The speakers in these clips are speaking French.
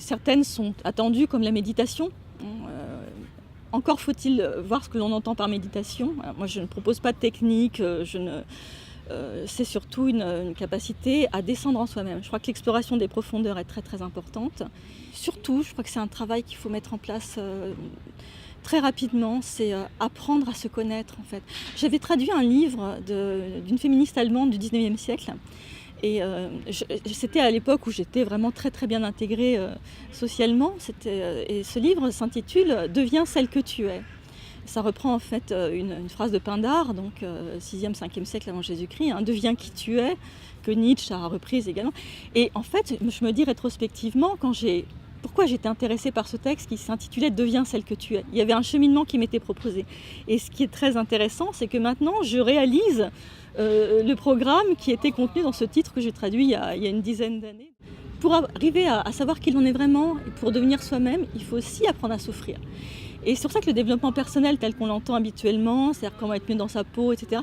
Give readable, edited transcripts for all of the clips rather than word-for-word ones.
Certaines sont attendues comme la méditation. Encore faut-il voir ce que l'on entend par méditation. Alors moi je ne propose pas de technique, c'est surtout une capacité à descendre en soi-même. Je crois que l'exploration des profondeurs est très très importante. Surtout, je crois que c'est un travail qu'il faut mettre en place très rapidement, c'est apprendre à se connaître en fait. J'avais traduit un livre d'une féministe allemande du 19e siècle. Et c'était à l'époque où j'étais vraiment très très bien intégrée socialement. Et ce livre s'intitule « Deviens celle que tu es ». Ça reprend en fait une phrase de Pindare, donc 6e, 5e siècle avant Jésus-Christ, hein, « Deviens qui tu es », que Nietzsche a reprise également. Et en fait, je me dis rétrospectivement, pourquoi j'étais intéressée par ce texte qui s'intitulait « Deviens celle que tu es ». Il y avait un cheminement qui m'était proposé. Et ce qui est très intéressant, c'est que maintenant, je réalise le programme qui était contenu dans ce titre que j'ai traduit il y a une dizaine d'années. Pour arriver à savoir qui l'on est vraiment et pour devenir soi-même, il faut aussi apprendre à s'offrir. Et c'est pour ça que le développement personnel tel qu'on l'entend habituellement, c'est-à-dire comment être mieux dans sa peau, etc.,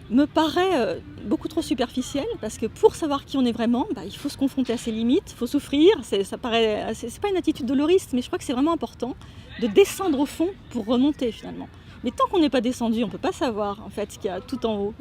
me paraît beaucoup trop superficiel, parce que pour savoir qui on est vraiment, il faut se confronter à ses limites, il faut souffrir. C'est pas une attitude doloriste, mais je crois que c'est vraiment important de descendre au fond pour remonter finalement. Mais tant qu'on n'est pas descendu, on ne peut pas savoir en fait ce qu'il y a tout en haut.